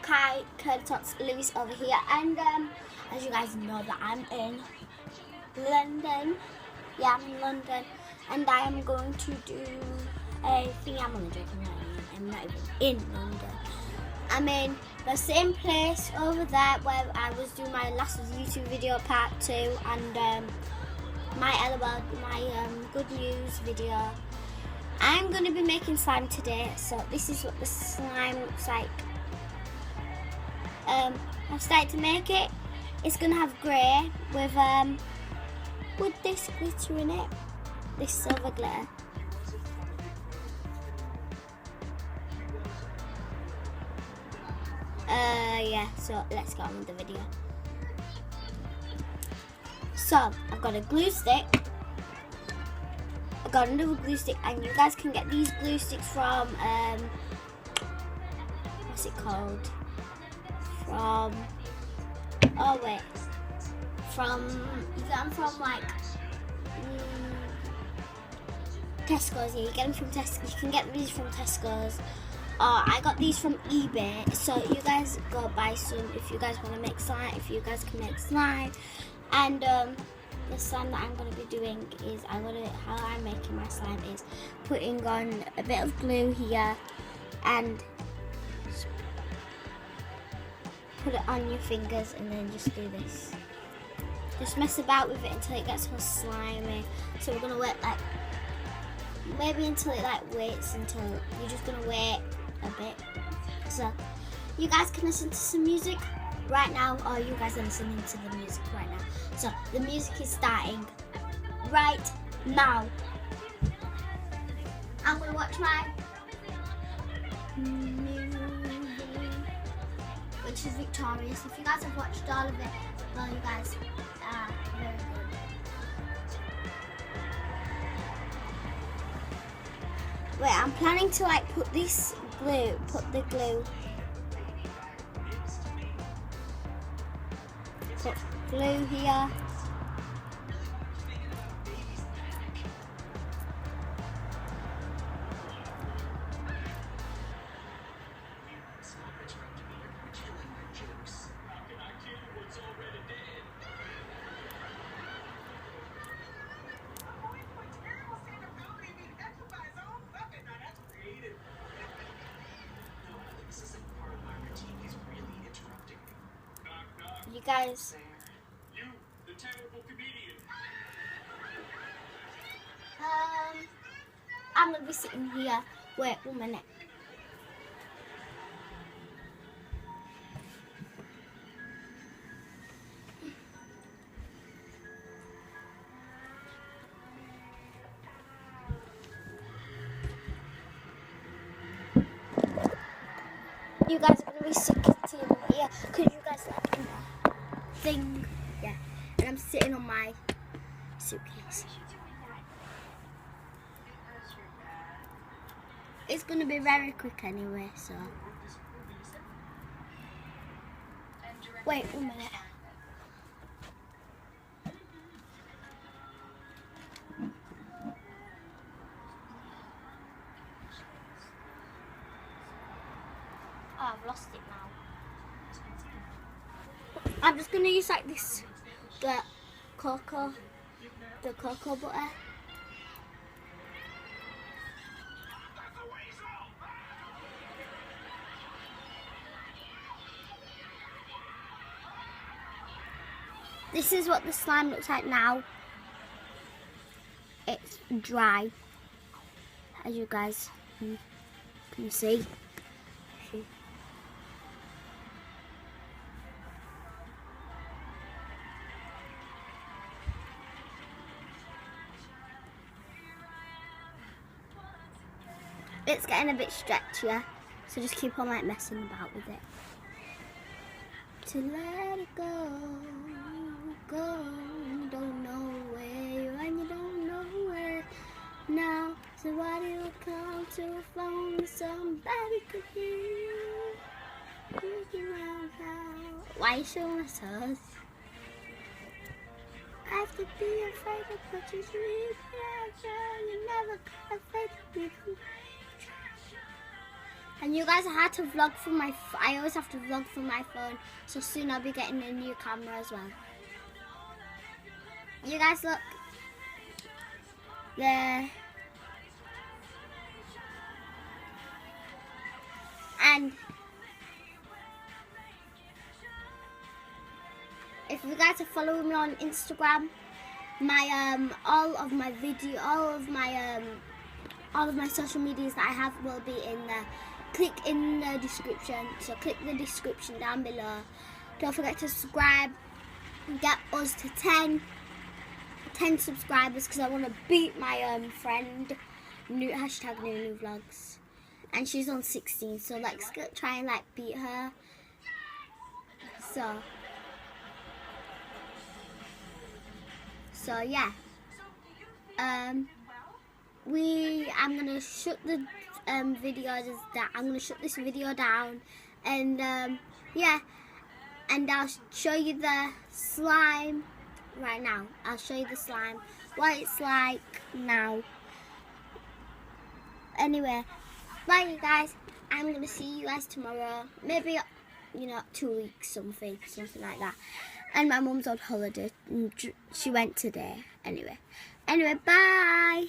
Kai Curly Talks Lewis over here, and as you guys know that I'm in London. Yeah, I'm in London, and I am going to do a thing. I'm only joking. I'm not even in London. I'm in the same place over there where I was doing my last YouTube video part 2 and my LOL, my good news video. I'm going to be making slime today, so this is what the slime looks like. I've started to make it. It's going to have grey with this glitter in it, this silver glitter. Yeah, so let's get on with the video. So, I've got a glue stick. I've got another glue stick, and you guys can get these glue sticks from, what's it called? You get them from like, Tesco's, yeah, you get them from Tesco's. You can get these from Tesco's. I got these from eBay, so you guys go buy some if you guys want to make slime, if you guys can make slime. And the slime that I'm going to be doing is, how I'm making my slime is putting on a bit of glue here and put it on your fingers and then just do this. Just mess about with it until it gets all slimy. So we're going to wait maybe until it waits until you're just going to wait a bit. So you guys can listen to some music right now, or you guys are listening to the music right now. So the music is starting right now. I'm going to watch my movie, which is Victorious. If you guys have watched all of it, well, you guys are very good. Wait, I'm planning to put the glue. Put glue here. You guys, the terrible comedian. I'm gonna be sitting here. Wait 1 minute. You guys are gonna be sitting here because you guys like thing, yeah, and I'm sitting on my suitcase. It's gonna be very quick anyway, so wait 1 minute. Oh, I've lost it now. I'm just gonna use the cocoa butter. This is what the slime looks like now. It's dry, as you guys can see. It's getting a bit stretchier, so just keep on messing about with it. To let it go, you don't know where, and you don't know where now. So why do you come to a phone somebody could hear you? Looking around how? Why are you showing us us? I have to be afraid of what you see. You never got afraid of me. And you guys, I had to vlog from my. I always have to vlog from my phone, so soon I'll be getting a new camera as well. You guys, look there. And if you guys are following me on Instagram, my all of my social medias that I have will be in the click in the description. So click the description down below. Don't forget to subscribe. Get us to 10 subscribers, because I want to beat my friend new vlogs, and she's on 16. So let's try and beat her. So yeah. I'm gonna shut the videos down. I'm gonna shut this video down, and yeah, and I'll show you the slime right now. I'll show you the slime, what it's like now. Anyway, bye you guys. I'm gonna see you guys tomorrow. Maybe 2 weeks, something like that. And my mum's on holiday. She went today. Anyway, bye.